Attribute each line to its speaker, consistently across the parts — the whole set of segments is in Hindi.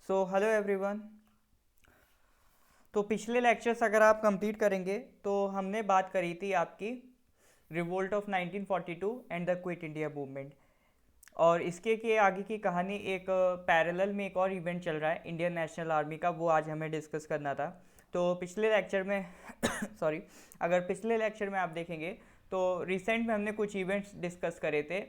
Speaker 1: So hello everyone. तो पिछले लेक्चर्स अगर आप कंप्लीट करेंगे तो हमने बात करी थी आपकी revolt of 1942 and the quit India movement. और इसके के आगे की कहानी एक पैरेलल में एक और इवेंट चल रहा है इंडियन नेशनल आर्मी का, वो आज हमें डिस्कस करना था। तो पिछले लेक्चर में सॉरी, अगर पिछले लेक्चर में आप देखेंगे तो रिसेंट में हमने कुछ इवेंट्स डिस्कस करे थे,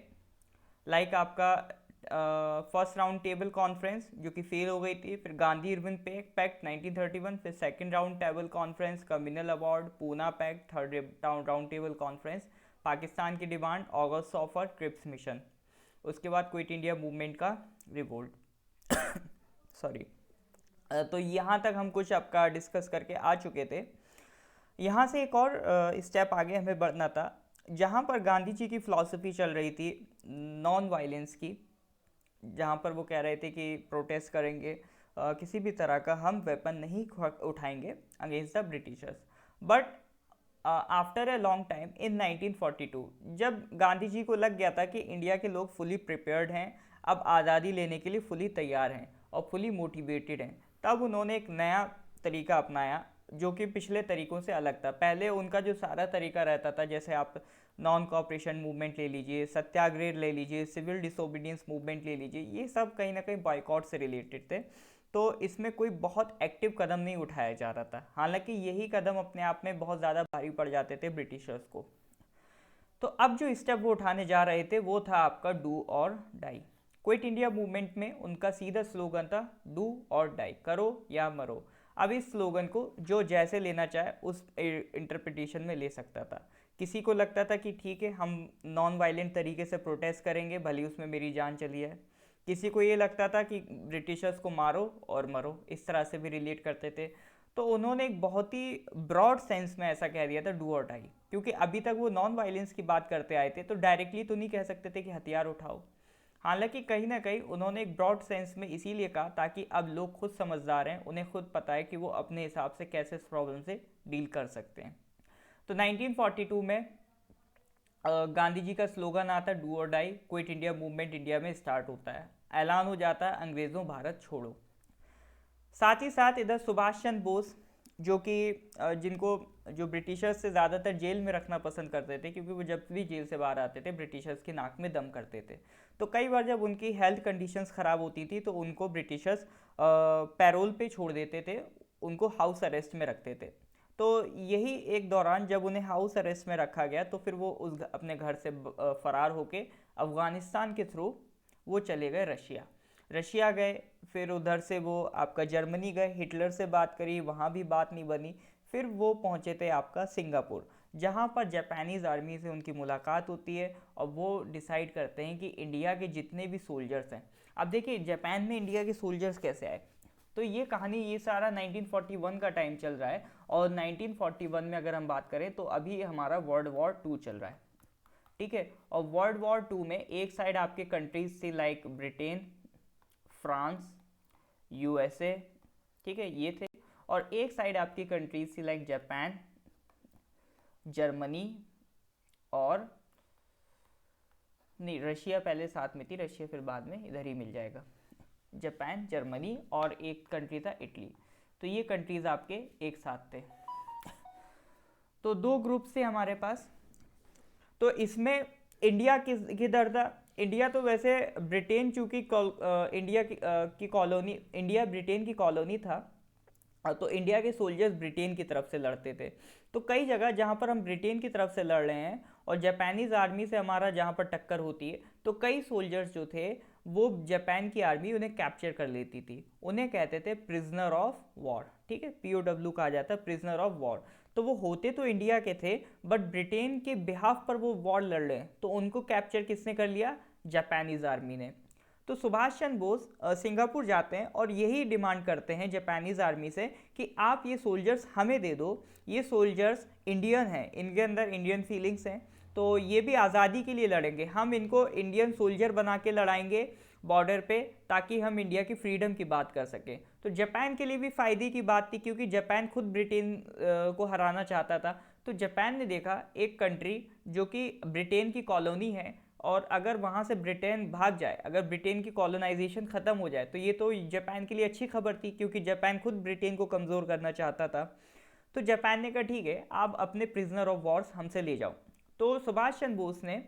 Speaker 1: लाइक आपका फर्स्ट राउंड टेबल कॉन्फ्रेंस जो कि फेल हो गई थी, फिर गांधी इरविन पैक्ट 1931, फिर second round table conference, communal award, Poona pact, third round table conference, Pakistan की demand, August offer, Cripps mission, उसके बाद क्विट इंडिया मूवमेंट का रिवोल्ट। सॉरी। तो यहाँ तक हम कुछ आपका डिस्कस करके आ चुके थे। यहाँ से एक और स्टेप आगे हमें बढ़ना था, जहाँ पर गांधी जी की फ़िलासफ़ी चल रही थी नॉन वायलेंस की, जहाँ पर वो कह रहे थे कि प्रोटेस्ट करेंगे, किसी भी तरह का हम वेपन नहीं उठाएंगे against the Britishers. But after a long time in 1942, जब गांधी जी को लग गया था कि इंडिया के लोग फुली प्रिपेयर्ड हैं, अब आज़ादी लेने के लिए फुली तैयार हैं और फुली मोटिवेटेड हैं, तब उन्होंने एक नया तरीका अपनाया जो कि पिछले तरीक़ों से अलग था। पहले उनका जो सारा तरीका रहता था, जैसे आप नॉन कॉपरेशन मूवमेंट ले लीजिए, सत्याग्रह ले लीजिए, सिविल डिसोबीडियंस मूवमेंट ले लीजिए, ये सब कहीं ना कहीं बॉयकॉट से रिलेटेड थे। तो इसमें कोई बहुत एक्टिव कदम नहीं उठाया जा रहा था, हालांकि यही कदम अपने आप में बहुत ज़्यादा भारी पड़ जाते थे ब्रिटिशर्स को। तो अब जो स्टेप वो उठाने जा रहे थे वो था आपका डू और डाई। क्विट इंडिया मूवमेंट में उनका सीधा स्लोगन था डू और डाई, करो या मरो। अब इस स्लोगन को जो जैसे लेना चाहे उस इंटरप्रिटेशन में ले सकता था। किसी को लगता था कि ठीक है, हम नॉन वायलेंट तरीके से प्रोटेस्ट करेंगे भले उसमें मेरी जान चली है। किसी को ये लगता था कि ब्रिटिशर्स को मारो और मरो, इस तरह से भी रिलेट करते थे। तो उन्होंने एक बहुत ही ब्रॉड सेंस में ऐसा कह दिया था डू और डाई, क्योंकि अभी तक वो नॉन वायलेंस की बात करते आए थे, तो डायरेक्टली तो नहीं कह सकते थे कि हथियार उठाओ। हालांकि कहीं ना कहीं उन्होंने एक ब्रॉड सेंस में इसीलिए कहा ताकि अब लोग खुद समझदार हैं, उन्हें खुद पता है कि वो अपने हिसाब से कैसे इस प्रॉब्लम से डील कर सकते हैं। तो 1942 में गांधी जी का स्लोगन आता है डू और die, quit India movement India में स्टार्ट होता है, ऐलान हो जाता है अंग्रेज़ों भारत छोड़ो। साथ ही साथ इधर सुभाष चंद्र बोस, जो कि जिनको जो ब्रिटिशर्स से ज़्यादातर जेल में रखना पसंद करते थे, क्योंकि वो जब भी जेल से बाहर आते थे ब्रिटिशर्स की नाक में दम करते थे। तो कई बार जब उनकी हेल्थ कंडीशंस ख़राब होती थी तो उनको ब्रिटिशर्स पैरोल पे छोड़ देते थे, उनको हाउस अरेस्ट में रखते थे। तो यही एक दौरान जब उन्हें हाउस अरेस्ट में रखा गया तो फिर वो अपने घर से फरार होके अफ़गानिस्तान के थ्रू वो चले गए रशिया। रशिया गए, फिर उधर से वो आपका जर्मनी गए, हिटलर से बात करी, वहाँ भी बात नहीं बनी। फिर वो पहुँचे थे आपका सिंगापुर, जहाँ पर जापानीज़ आर्मी से उनकी मुलाकात होती है और वो डिसाइड करते हैं कि इंडिया के जितने भी सोल्जर्स हैं। अब देखिए जापान में इंडिया के सोल्जर्स कैसे आए, तो ये कहानी ये सारा 1941 का टाइम चल रहा है। और 1941 में अगर हम बात करें तो अभी हमारा वर्ल्ड वॉर टू चल रहा है, ठीक है। और वर्ल्ड वॉर टू में एक साइड आपके कंट्रीज थी लाइक ब्रिटेन, फ्रांस, यूएसए, ठीक है, ये थे। और एक साइड आपकी कंट्रीज थी लाइक जापान, जर्मनी, और नहीं रशिया पहले साथ में थी, रशिया फिर बाद में इधर ही मिल जाएगा। जापान, जर्मनी और एक कंट्री था इटली। तो ये कंट्रीज आपके एक साथ थे। तो दो ग्रुप से हमारे पास। तो इसमें इंडिया किधर था? इंडिया तो वैसे ब्रिटेन, चूंकि इंडिया की कॉलोनी, इंडिया ब्रिटेन की कॉलोनी था, तो इंडिया के सोल्जर्स ब्रिटेन की तरफ से लड़ते थे। तो कई जगह जहाँ पर हम ब्रिटेन की तरफ से लड़ रहे हैं और जापानीज़ आर्मी से हमारा जहाँ पर टक्कर होती है, तो कई सोल्जर्स जो थे वो जापान की आर्मी उन्हें कैप्चर कर लेती थी, उन्हें कहते थे प्रिजनर ऑफ वॉर, ठीक है, पीओडब्ल्यू कहा जाता है, प्रिजनर ऑफ वॉर। तो वो होते तो इंडिया के थे, बट ब्रिटेन के बिहाफ पर वो वॉर लड़ रहे हैं, तो उनको कैप्चर किसने कर लिया? जापानीज़ आर्मी ने। तो सुभाष चंद्र बोस सिंगापुर जाते हैं और यही डिमांड करते हैं जापानीज़ आर्मी से कि आप ये सोल्जर्स हमें दे दो, ये सोल्जर्स इंडियन हैं, इनके अंदर इंडियन फीलिंग्स हैं, तो ये भी आज़ादी के लिए लड़ेंगे, हम इनको इंडियन सोल्जर बना के लड़ाएंगे बॉर्डर पे, ताकि हम इंडिया की फ्रीडम की बात कर सकें। तो जापान के लिए भी फ़ायदे की बात थी, क्योंकि जापान खुद ब्रिटेन को हराना चाहता था। तो जापान ने देखा एक कंट्री जो कि ब्रिटेन की कॉलोनी है, और अगर वहाँ से ब्रिटेन भाग जाए, अगर ब्रिटेन की कॉलोनाइजेशन ख़त्म हो जाए, तो ये तो जापान के लिए अच्छी खबर थी, क्योंकि जापान खुद ब्रिटेन को कमज़ोर करना चाहता था। तो जापान ने कहा ठीक है, आप अपने प्रिजनर ऑफ वॉर्स हमसे ले जाओ। तो सुभाष चंद्र बोस ने,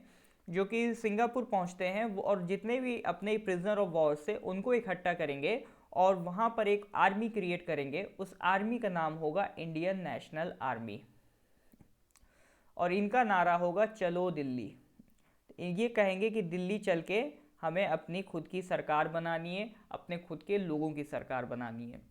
Speaker 1: जो कि सिंगापुर पहुंचते हैं, और जितने भी अपने प्रिजनर ऑफ वॉर से उनको इकट्ठा करेंगे और वहाँ पर एक आर्मी क्रिएट करेंगे। उस आर्मी का नाम होगा इंडियन नेशनल आर्मी, और इनका नारा होगा चलो दिल्ली। ये कहेंगे कि दिल्ली चल के हमें अपनी खुद की सरकार बनानी है, अपने खुद के लोगों की सरकार बनानी है।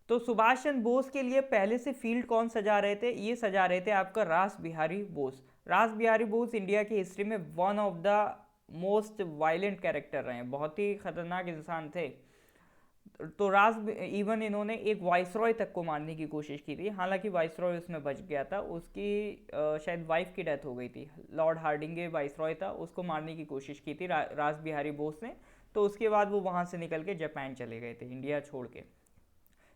Speaker 1: तो सुभाष चंद्र बोस के लिए पहले से फील्ड कौन सजा रहे थे? ये सजा रहे थे आपका रास बिहारी बोस। रास बिहारी बोस इंडिया की हिस्ट्री में one of the most violent character रहे हैं, बहुत ही खतरनाक इंसान थे। तो इवन इन्होंने एक वाइसरॉय तक को मारने की कोशिश की थी, हालांकि वाइसरॉय उसमें बच गया था, उसकी शायद वाइफ की डेथ हो गई थी। लॉर्ड हार्डिंगे वाइसरॉय था, उसको मारने की कोशिश की थी रास बिहारी बोस ने। तो उसके बाद वो वहाँ से निकल के जापान चले गए थे, इंडिया छोड़ के।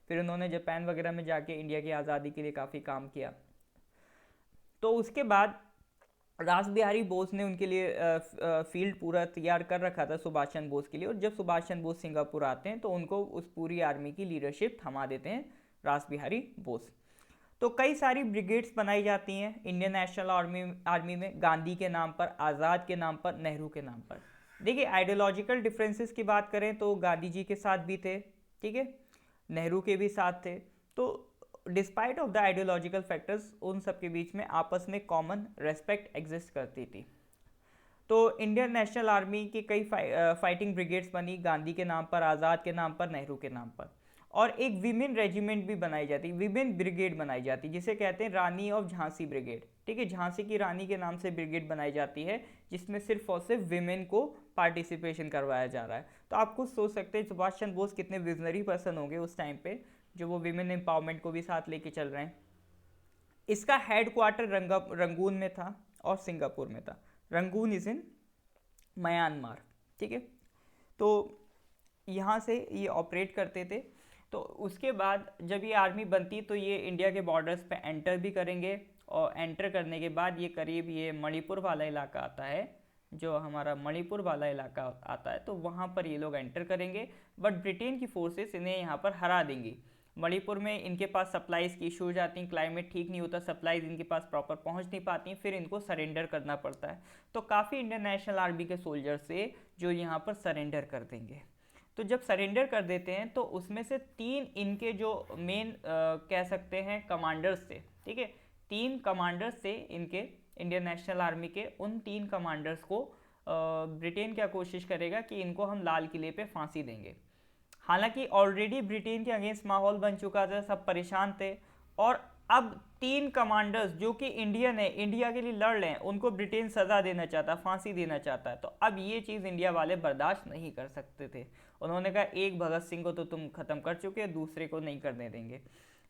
Speaker 1: फिर उन्होंने जापान वगैरह में जाके इंडिया की आज़ादी के लिए काफ़ी काम किया। तो उसके बाद रास बिहारी बोस ने उनके लिए फील्ड पूरा तैयार कर रखा था सुभाष चंद्र बोस के लिए, और जब सुभाष चंद्र बोस सिंगापुर आते हैं तो उनको उस पूरी आर्मी की लीडरशिप थमा देते हैं रास बिहारी बोस। तो कई सारी ब्रिगेड्स बनाई जाती हैं इंडियन नेशनल आर्मी में, गांधी के नाम पर, आज़ाद के नाम पर, नेहरू के नाम पर। देखिए, आइडियोलॉजिकल डिफरेंसेस की बात करें तो गांधी जी के साथ भी थे, ठीक है, नेहरू के भी साथ थे। तो despite of the ideological factors, उन सब के बीच में आपस में कॉमन रेस्पेक्ट एग्जिस्ट करती थी। तो इंडियन नेशनल आर्मी की कई फाइटिंग ब्रिगेड्स बनी, गांधी के नाम पर, आज़ाद के नाम पर, नेहरू के नाम पर। और एक विमेन रेजिमेंट भी बनाई जाती, विमेन ब्रिगेड बनाई जाती, जिसे कहते हैं रानी ऑफ झांसी ब्रिगेड, ठीक है। झांसी की रानी के नाम से ब्रिगेड बनाई जाती है, जिसमें सिर्फ और सिर्फ विमेन को पार्टिसिपेशन करवाया जा रहा है। तो आप खुद सोच सकते हैं सुभाष चंद्र बोस कितने विजनरी पर्सन होंगे उस टाइम पे, जो वो विमेन एम्पावरमेंट को भी साथ लेके चल रहे हैं। इसका हेड क्वार्टर रंगून में था और सिंगापुर में था। रंगून इज इन म्यांमार, ठीक है। तो यहाँ से ये ऑपरेट करते थे। तो उसके बाद जब ये आर्मी बनती तो ये इंडिया के बॉर्डर्स पे एंटर भी करेंगे, और एंटर करने के बाद ये करीब ये मणिपुर वाला इलाका आता है, जो हमारा मणिपुर वाला इलाका आता है, तो वहाँ पर ये लोग एंटर करेंगे। बट ब्रिटेन की फोर्सेस इन्हें यहाँ पर हरा देंगी। मणिपुर में इनके पास सप्लाईज की इशू हो जाती हैं, क्लाइमेट ठीक नहीं होता, सप्लाईज इनके पास प्रॉपर पहुंच नहीं पाती, फिर इनको सरेंडर करना पड़ता है। तो काफ़ी इंडियन नेशनल आर्मी के सोल्जर्स से जो यहाँ पर सरेंडर कर देंगे। तो जब सरेंडर कर देते हैं तो उसमें से 3 इनके जो मेन कह सकते हैं कमांडर्स थे, ठीक है, 3 कमांडर्स थे इनके इंडियन नेशनल आर्मी के। उन 3 कमांडर्स को ब्रिटेन क्या कोशिश करेगा कि इनको हम लाल किले पे फांसी देंगे। हालांकि ऑलरेडी ब्रिटेन के अगेंस्ट माहौल बन चुका था, सब परेशान थे, और अब 3 कमांडर्स जो कि इंडियन है, इंडिया के लिए लड़ रहे हैं, उनको ब्रिटेन सज़ा देना चाहता, फांसी देना चाहता है। तो अब ये चीज़ इंडिया वाले बर्दाश्त नहीं कर सकते थे। उन्होंने कहा एक भगत सिंह को तो तुम ख़त्म कर चुके, दूसरे को नहीं करने देंगे।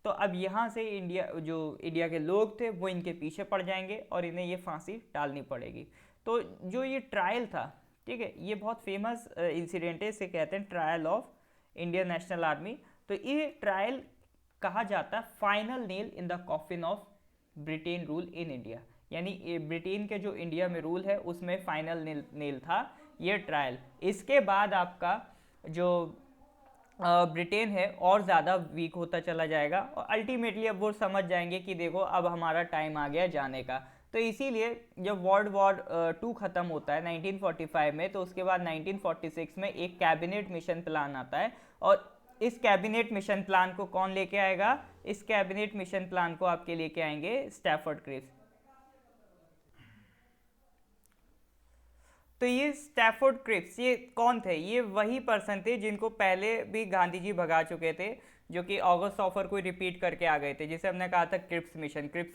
Speaker 1: तो अब यहाँ से इंडिया के लोग थे वो इनके पीछे पड़ जाएंगे और इन्हें ये फांसी टालनी पड़ेगी। तो जो ये ट्रायल था, ठीक है, ये बहुत फेमस इंसिडेंट है, इसे कहते हैं trial of Indian national army. तो ये ट्रायल कहा जाता है final nail in the coffin of Britain rule in India, यानी ब्रिटेन के जो इंडिया में रूल है उसमें फाइनल नेल था ये ट्रायल। इसके बाद आपका जो ब्रिटेन है और ज़्यादा वीक होता चला जाएगा, और अल्टीमेटली अब वो समझ जाएंगे कि देखो अब हमारा टाइम आ गया जाने का। तो इसीलिए जब वर्ल्ड वॉर 2 ख़त्म होता है 1945 में, तो उसके बाद 1946 में एक कैबिनेट मिशन प्लान आता है, और इस कैबिनेट मिशन प्लान को कौन लेके आएगा? इस कैबिनेट मिशन प्लान को आपके लेके आएंगे स्टैफर्ड क्रिप्स। तो ये स्टैफर्ड क्रिप्स ये कौन थे? ये वही पर्सन थे जिनको पहले भी गांधी जी भगा चुके थे, जो कि ऑगस्ट ऑफर को रिपीट करके आ गए थे। जैसे हमने कहा था क्रिप्स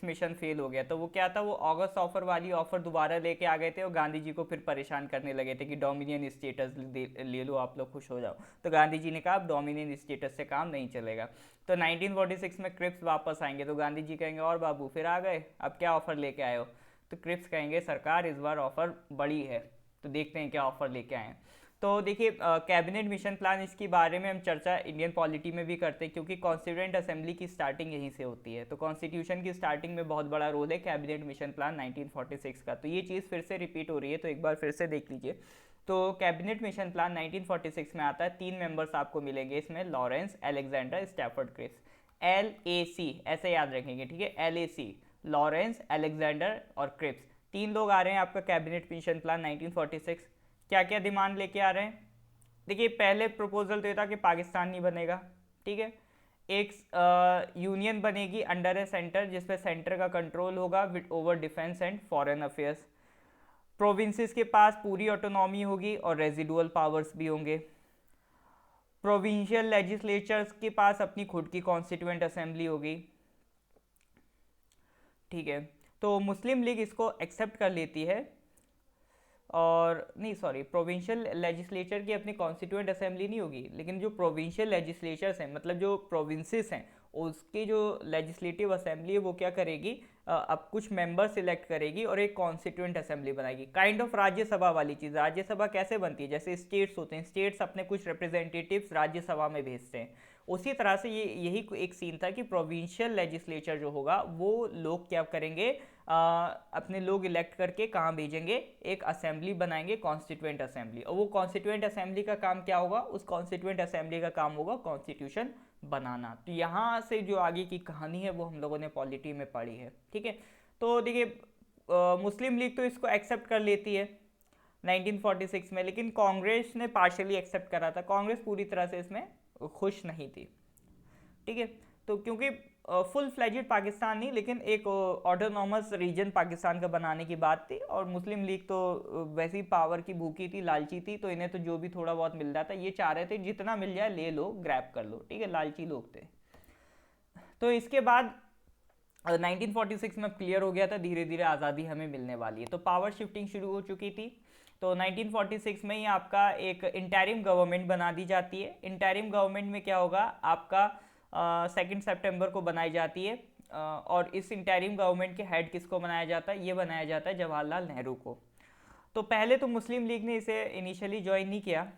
Speaker 1: मिशन फेल हो गया, तो वो क्या था, वो ऑगस्ट ऑफर वाली ऑफर दोबारा लेके आ गए थे, और गांधी जी को फिर परेशान करने लगे थे कि डोमिनियन स्टेटस ले लो, आप लोग खुश हो जाओ। तो गांधी जी ने कहा अब डोमिनियन स्टेटस से काम नहीं चलेगा। तो 1946 में क्रिप्स वापस आएंगे, तो गांधी जी कहेंगे और बाबू फिर आ गए, अब क्या ऑफर लेके आए हो? तो क्रिप्स कहेंगे सरकार इस बार ऑफर बड़ी है, तो देखते हैं क्या ऑफर लेके आए। तो देखिए कैबिनेट मिशन प्लान, इसके बारे में हम चर्चा इंडियन पॉलिटी में भी करते हैं क्योंकि कॉन्स्टिट्यूएंट असेंबली की स्टार्टिंग यहीं से होती है। तो कॉन्स्टिट्यूशन की स्टार्टिंग में बहुत बड़ा रोल है कैबिनेट मिशन प्लान 1946 का। तो ये चीज़ फिर से रिपीट हो रही है, तो एक बार फिर से देख लीजिए। तो कैबिनेट मिशन प्लान 1946 में आता है, 3 मेंबर्स आपको मिलेंगे इसमें, Lawrence, Alexander, Stafford Cripps. LAC ऐसे याद रखेंगे, ठीक है, LAC, लॉरेंस, अलेक्जेंडर और क्रिप्स, 3 लोग आ रहे हैं आपका कैबिनेट मिशन प्लान 1946। क्या क्या डिमांड लेके आ रहे हैं? देखिए पहले प्रपोजल तो ये था कि पाकिस्तान नहीं बनेगा, ठीक है, एक यूनियन बनेगी अंडर ए सेंटर जिसपे सेंटर का कंट्रोल होगा with over defence and foreign affairs. Provinces के पास पूरी ऑटोनॉमी होगी और रेजिडुअल पावर्स भी होंगे। प्रोविंशियल लेजिस्लेचर्स के पास अपनी खुद की कॉन्स्टिट्यूएंट असेंबली होगी, ठीक है। तो मुस्लिम लीग इसको एक्सेप्ट कर लेती है, और नहीं सॉरी, प्रोविंशियल लेजिस्लेचर की अपनी कॉन्स्टिट्यूएंट असेंबली नहीं होगी, लेकिन जो प्रोविंशियल लेजिस्लेचर्स हैं, मतलब जो प्रोविंसेस हैं, उसकी जो लेजिस्लेटिव असेंबली है वो क्या करेगी, अब कुछ मेंबर सिलेक्ट करेगी और एक कॉन्स्टिट्यूएंट असेंबली बनाएगी। काइंड ऑफ राज्यसभा वाली चीज़। राज्यसभा कैसे बनती है, जैसे स्टेट्स होते हैं, स्टेट्स अपने कुछ रिप्रेजेंटेटिव्स राज्यसभा में भेजते हैं, उसी तरह से ये यही एक सीन था कि प्रोविंशियल लेजिस्लेचर जो होगा वो लोग क्या करेंगे, अपने लोग इलेक्ट करके कहाँ भेजेंगे, एक असेंबली बनाएंगे, कॉन्स्टिट्यूएंट असेंबली। और वो कॉन्स्टिट्यूएंट असेंबली का काम क्या होगा, उस कॉन्स्टिट्यूएंट असेंबली का काम होगा कॉन्स्टिट्यूशन बनाना। तो यहाँ से जो आगे की कहानी है वो हम लोगों ने पॉलिटी में पढ़ी है, ठीक है। तो देखिए मुस्लिम लीग तो इसको एक्सेप्ट कर लेती है 1946 में, लेकिन कांग्रेस ने पार्शियली एक्सेप्ट करा था। कांग्रेस पूरी तरह से इसमें खुश नहीं थी, ठीक है। तो क्योंकि फुल फ्लेजेड पाकिस्तान नहीं, लेकिन एक ऑटोनॉमस रीजन पाकिस्तान का बनाने की बात थी, और मुस्लिम लीग तो वैसी पावर की भूखी थी, लालची थी, तो इन्हें तो जो भी थोड़ा बहुत मिल रहा था ये चाह रहे थे जितना मिल जाए ले लो, ग्रैब कर लो, ठीक है, लालची लोग थे। तो इसके बाद 1946 में क्लियर हो गया था धीरे धीरे आज़ादी हमें मिलने वाली है, तो पावर शिफ्टिंग शुरू हो चुकी थी। तो 1946 में ही आपका एक इंटरिम गवर्नमेंट बना दी जाती है। इंटरिम गवर्नमेंट में क्या होगा, आपका 2 सितंबर को बनाई जाती है, और इस इंटरिम गवर्नमेंट के हेड किसको बनाया जाता है, ये बनाया जाता है जवाहरलाल नेहरू को। तो पहले तो मुस्लिम लीग ने इसे इनिशियली ज्वाइन नहीं किया,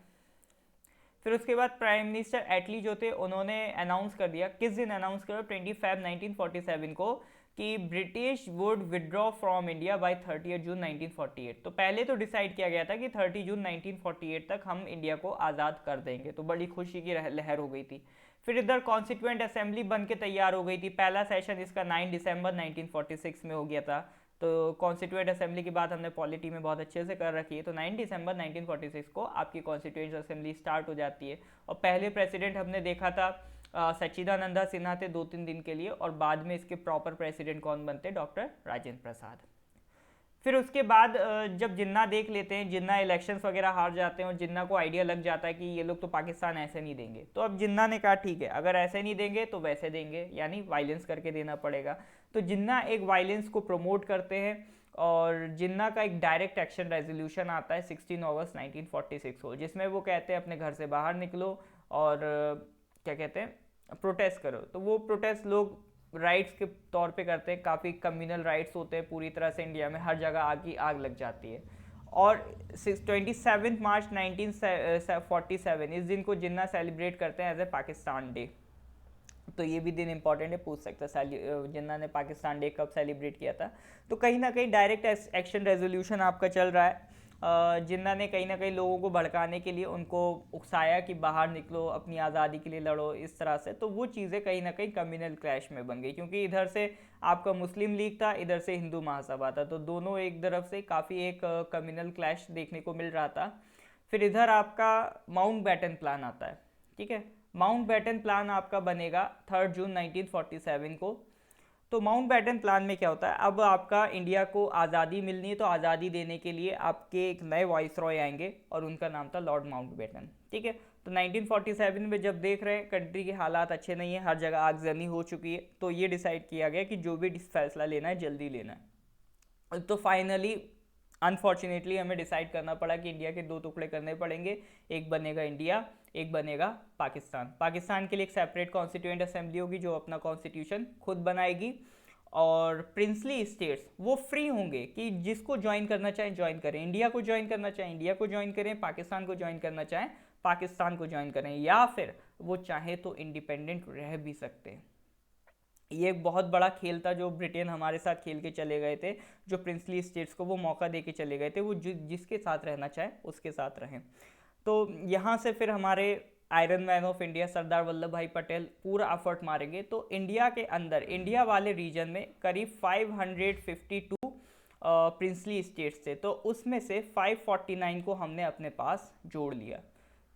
Speaker 1: फिर उसके बाद प्राइम मिनिस्टर एटली जो थे उन्होंने अनाउंस कर दिया, किस दिन अनाउंस करा, 25 1947 को, कि British would withdraw from India by 30 जून 1948। तो पहले तो डिसाइड किया गया था कि 30 जून 1948 तक हम इंडिया को आज़ाद कर देंगे, तो बड़ी खुशी की लहर हो गई थी। फिर इधर कॉन्स्टिट्यूएंट असेंबली बन के तैयार हो गई थी, पहला सेशन इसका 9 दिसंबर 1946 में हो गया था। तो कॉन्स्टिट्यूएंट असेंबली की बात हमने पॉलिटी में बहुत अच्छे से कर रखी है। तो 9 दिसंबर 1946 को आपकी कॉन्स्टिट्यूएंट असेंबली स्टार्ट हो जाती है, और पहले प्रेसिडेंट हमने देखा था सच्चिदानंदा सिन्हा थे 2-3 दिन के लिए, और बाद में इसके प्रॉपर प्रेसिडेंट कौन बनते, डॉक्टर राजेंद्र प्रसाद। फिर उसके बाद जब जिन्ना देख लेते हैं, जिन्ना इलेक्शंस वगैरह हार जाते हैं और जिन्ना को आइडिया लग जाता है कि ये लोग तो पाकिस्तान ऐसे नहीं देंगे, तो अब जिन्ना ने कहा ठीक है, अगर ऐसे नहीं देंगे तो वैसे देंगे, यानी वायलेंस करके देना पड़ेगा। तो जिन्ना एक वायलेंस को प्रमोट करते हैं, और जिन्ना का एक डायरेक्ट एक्शन रेजोल्यूशन आता है 16 अगस्त 1946 को, जिसमें वो कहते हैं अपने घर से बाहर निकलो और क्या कहते हैं, प्रोटेस्ट करो। तो वो प्रोटेस्ट लोग राइट्स के तौर पे करते हैं, काफ़ी कम्युनल राइट्स होते हैं पूरी तरह से, इंडिया में हर जगह आग की आग लग जाती है। और 27 मार्च 1947 इस दिन को जिन्ना सेलिब्रेट करते हैं एज ए पाकिस्तान डे। तो ये भी दिन इंपॉर्टेंट है, पूछ सकता है जिन्ना ने पाकिस्तान डे कब सेलिब्रेट किया था। तो कहीं ना कहीं डायरेक्ट एक्शन रेजोल्यूशन आपका चल रहा है, जिन्ना ने कहीं ना कहीं लोगों को भड़काने के लिए उनको उकसाया कि बाहर निकलो, अपनी आज़ादी के लिए लड़ो, इस तरह से। तो वो चीज़ें कहीं ना कहीं कम्युनल क्लैश में बन गई, क्योंकि इधर से आपका मुस्लिम लीग था, इधर से हिंदू महासभा था, तो दोनों एक तरफ से काफ़ी एक कम्युनल क्लैश देखने को मिल रहा था। फिर इधर आपका माउंट बैटन प्लान आता है, ठीक है। माउंट बैटन प्लान आपका बनेगा 3 जून 1947 को। तो माउंट बैटन प्लान में क्या होता है, अब आपका इंडिया को आज़ादी मिलनी है, तो आज़ादी देने के लिए आपके एक नए वॉइस रॉय आएंगे, और उनका नाम था लॉर्ड माउंट बैटन, ठीक है। तो 1947 में जब देख रहे हैं कंट्री के हालात अच्छे नहीं है, हर जगह आगजनी हो चुकी है, तो ये डिसाइड किया गया कि जो भी फैसला लेना है जल्दी लेना है। तो फाइनली अनफॉर्चुनेटली हमें डिसाइड करना पड़ा कि इंडिया के 2 टुकड़े करने पड़ेंगे, एक बनेगा इंडिया, एक बनेगा पाकिस्तान। पाकिस्तान के लिए एक सेपरेट कॉन्स्टिट्यूएंट असेंबली होगी जो अपना कॉन्स्टिट्यूशन खुद बनाएगी, और प्रिंसली स्टेट्स वो फ्री होंगे कि जिसको ज्वाइन करना चाहें ज्वाइन करें, इंडिया को ज्वाइन करना चाहें इंडिया को ज्वाइन करें, पाकिस्तान को ज्वाइन करना चाहें पाकिस्तान को ज्वाइन करें, या फिर वो चाहे तो इंडिपेंडेंट रह भी सकते हैं। ये एक बहुत बड़ा खेल था जो ब्रिटेन हमारे साथ खेल के चले गए थे, जो प्रिंसली स्टेट्स को वो मौका दे के चले गए थे, वो जिसके साथ रहना चाहे उसके साथ रहें। तो यहाँ से फिर हमारे iron man of India Sardar Vallabh भाई पटेल पूरा एफर्ट मारेंगे। तो इंडिया के अंदर, इंडिया वाले रीजन में करीब 552 प्रिंसली स्टेट्स थे, तो उसमें से 549 को हमने अपने पास जोड़ लिया।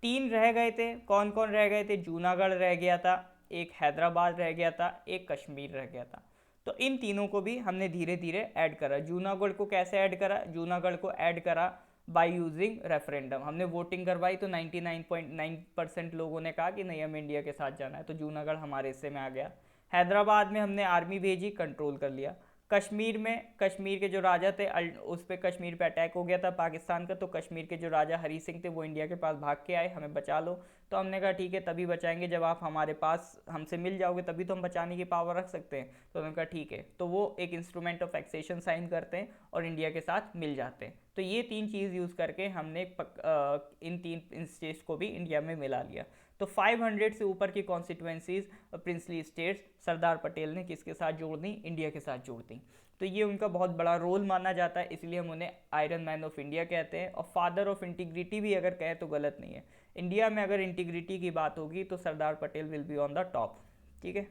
Speaker 1: 3 रह गए थे, कौन कौन रह गए थे? जूनागढ़ रह गया था, एक हैदराबाद रह गया था, एक कश्मीर रह गया था। तो इन तीनों को भी हमने धीरे धीरे ऐड करा। जूनागढ़ को कैसे ऐड करा? जूनागढ़ को ऐड करा बाय यूजिंग रेफरेंडम। हमने वोटिंग करवाई तो 99.9% लोगों ने कहा कि नहीं हमें इंडिया के साथ जाना है, तो जूनागढ़ हमारे हिस्से में आ गया। हैदराबाद में हमने आर्मी भेजी, कंट्रोल कर लिया। कश्मीर में, कश्मीर के जो राजा थे उस पर कश्मीर पे अटैक हो गया था पाकिस्तान का, तो कश्मीर के जो राजा हरी सिंह थे वो इंडिया के पास भाग के आए, हमें बचा लो। तो हमने कहा ठीक है, तभी बचाएंगे जब आप हमारे पास हमसे मिल जाओगे, तभी तो हम बचाने की पावर रख सकते हैं। तो उन्होंने कहा ठीक है, तो वो एक इंस्ट्रूमेंट ऑफ एक्सेशन साइन करते हैं और इंडिया के साथ मिल जाते हैं। तो ये 3 चीज़ यूज़ करके हमने इन 3 स्टेट्स को भी इंडिया में मिला लिया। तो 500 से ऊपर की constituencies princely states Sardar Patel ने किसके साथ जोड़ दी? इंडिया के साथ जोड़ दी। तो ये उनका बहुत बड़ा रोल माना जाता है, इसलिए हम उन्हें आयरन मैन ऑफ इंडिया कहते हैं। और फादर ऑफ इंटीग्रिटी भी अगर कहें तो गलत नहीं है। इंडिया में अगर इंटीग्रिटी की बात होगी तो Sardar Patel will be on the top. ठीक है,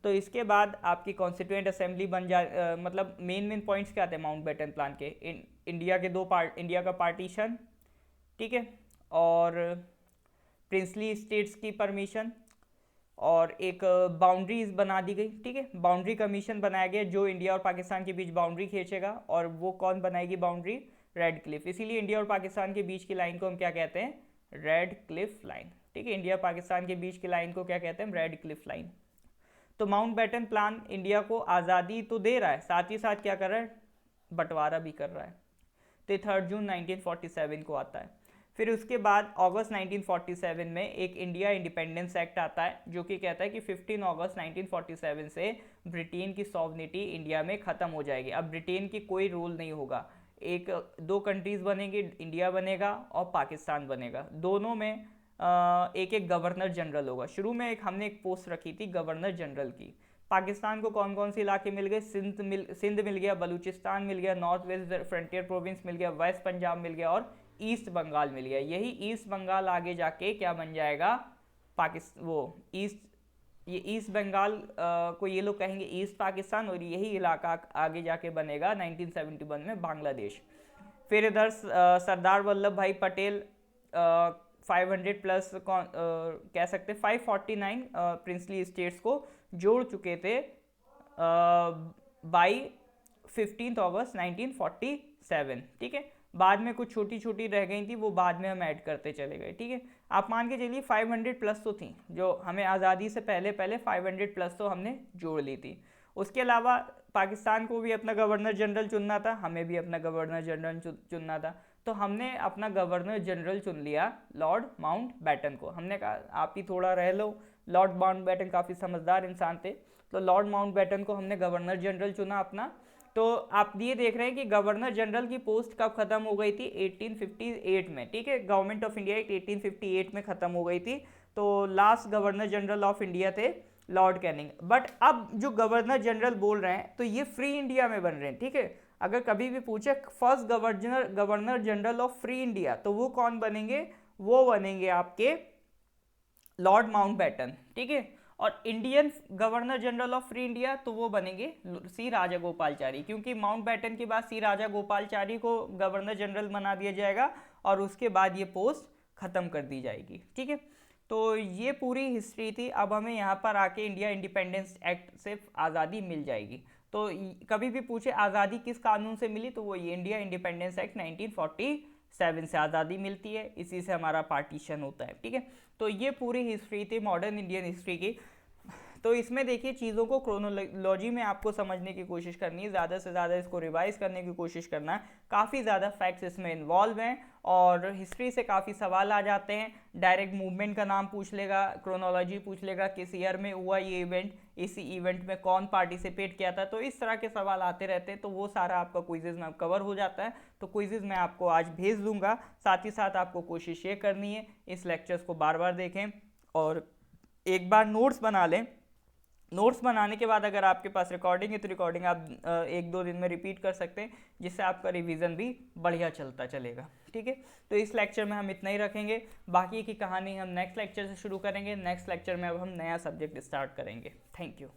Speaker 1: तो इसके बाद आपकी कॉन्स्टिट्यूएंट असेंबली बन जा मतलब मेन पॉइंट्स क्या थे माउंटबेटन प्लान के? इंडिया के 2 पार्ट, इंडिया का पार्टीशन, ठीक है, और प्रिंसली स्टेट्स की परमिशन, और एक बाउंड्रीज बना दी गई। ठीक है, बाउंड्री कमीशन बनाया गया जो इंडिया और पाकिस्तान के बीच बाउंड्री खींचेगा, और वो कौन बनाएगी बाउंड्री? Red Cliff. इसीलिए इंडिया और पाकिस्तान के बीच की लाइन को हम क्या कहते हैं? Red Cliff line. ठीक है, इंडिया पाकिस्तान के बीच की लाइन को क्या कहते हैं? Red Cliff line. तो माउंटबेटन प्लान इंडिया को आज़ादी तो दे रहा है, साथ ही साथ क्या कर रहा है? बंटवारा भी कर रहा है। तो 3 जून 1947 को आता है। फिर उसके बाद अगस्त 1947 में एक इंडिया इंडिपेंडेंस एक्ट आता है जो कि कहता है कि 15 अगस्त 1947 से ब्रिटेन की सॉवरेनिटी इंडिया में ख़त्म हो जाएगी। अब ब्रिटेन की कोई रोल नहीं होगा, 2 कंट्रीज़ बनेंगी, इंडिया बनेगा और पाकिस्तान बनेगा। दोनों में एक एक गवर्नर जनरल होगा। शुरू में हमने एक पोस्ट रखी थी गवर्नर जनरल की। पाकिस्तान को कौन कौन से इलाके मिल गए? सिंध मिल गया, बलूचिस्तान मिल गया, नॉर्थ वेस्ट फ्रंटियर प्रोविंस मिल गया, वेस्ट पंजाब मिल गया और ईस्ट बंगाल मिल गया। यही ईस्ट बंगाल आगे जाके क्या बन जाएगा? ये ईस्ट बंगाल को ये लोग कहेंगे ईस्ट पाकिस्तान, और यही इलाका आगे जाके बनेगा 1971 में बांग्लादेश। फिर इधर सरदार वल्लभ भाई पटेल 500 प्लस कह सकते 549 प्रिंसली स्टेट्स को जोड़ चुके थे बाई 15 अगस्त 1947। ठीक है, बाद में कुछ छोटी छोटी रह गई थी, वो बाद में हम ऐड करते चले गए। ठीक है, आप मान के चलिए 500 प्लस तो थी, जो हमें आज़ादी से पहले 500 प्लस तो हमने जोड़ ली थी। उसके अलावा पाकिस्तान को भी अपना गवर्नर जनरल चुनना था, हमें भी अपना गवर्नर जनरल चुनना था। तो हमने अपना गवर्नर जनरल चुन लिया लॉर्ड माउंटबेटन को। हमने कहा आप ही थोड़ा रह लो, लॉर्ड माउंटबेटन काफ़ी समझदार इंसान थे, तो लॉर्ड माउंटबेटन को हमने गवर्नर जनरल चुना अपना। तो आप ये देख रहे हैं कि गवर्नर जनरल की पोस्ट कब खत्म हो गई थी? 1858 में। ठीक है, गवर्नमेंट ऑफ इंडिया एक्ट 1858 में ख़त्म हो गई थी। तो last governor general of India थे लॉर्ड कैनिंग। बट अब जो गवर्नर जनरल बोल रहे हैं तो ये फ्री इंडिया में बन रहे हैं। ठीक है, अगर कभी भी पूछे first governor general of free India तो वो कौन बनेंगे? वो बनेंगे आपके लॉर्ड माउंटबेटन। ठीक है, और Indian governor general of free India तो वो बनेंगे सी राजागोपालचारी, क्योंकि माउंटबेटन के बाद सी राजागोपालचारी को गवर्नर जनरल बना दिया जाएगा और उसके बाद ये पोस्ट खत्म कर दी जाएगी। ठीक है, तो ये पूरी हिस्ट्री थी। अब हमें यहाँ पर आके इंडिया इंडिपेंडेंस एक्ट से आज़ादी मिल जाएगी। तो कभी भी पूछे आज़ादी किस कानून से मिली तो वो ये इंडिया इंडिपेंडेंस एक्ट 1947 से आज़ादी मिलती है, इसी से हमारा पार्टीशन होता है। ठीक है, तो ये पूरी हिस्ट्री थी मॉडर्न इंडियन हिस्ट्री की। तो इसमें देखिए चीज़ों को क्रोनोलॉजी में आपको समझने की कोशिश करनी है, ज़्यादा से ज़्यादा इसको रिवाइज करने की कोशिश करना है। काफ़ी ज़्यादा फैक्ट्स इसमें इन्वॉल्व हैं और हिस्ट्री से काफ़ी सवाल आ जाते हैं। डायरेक्ट मूवमेंट का नाम पूछ लेगा, क्रोनोलॉजी पूछ लेगा, किस ईयर में हुआ ये इवेंट, इसी इवेंट में कौन पार्टिसिपेट किया था। तो इस तरह के सवाल आते रहते हैं, तो वो सारा आपका क्विज़ में कवर हो जाता है। तो क्विज़ मैं आपको आज भेज दूंगा। साथ ही साथ आपको कोशिश ये करनी है इस लेक्चर्स को बार बार देखें और एक बार नोट्स बना लें। नोट्स बनाने के बाद अगर आपके पास रिकॉर्डिंग है तो रिकॉर्डिंग आप 1-2 दिन में रिपीट कर सकते हैं, जिससे आपका रिवीजन भी बढ़िया चलता चलेगा। ठीक है, तो इस लेक्चर में हम इतना ही रखेंगे। बाकी की कहानी हम नेक्स्ट लेक्चर से शुरू करेंगे। नेक्स्ट लेक्चर में अब हम नया सब्जेक्ट स्टार्ट करेंगे। Thank you.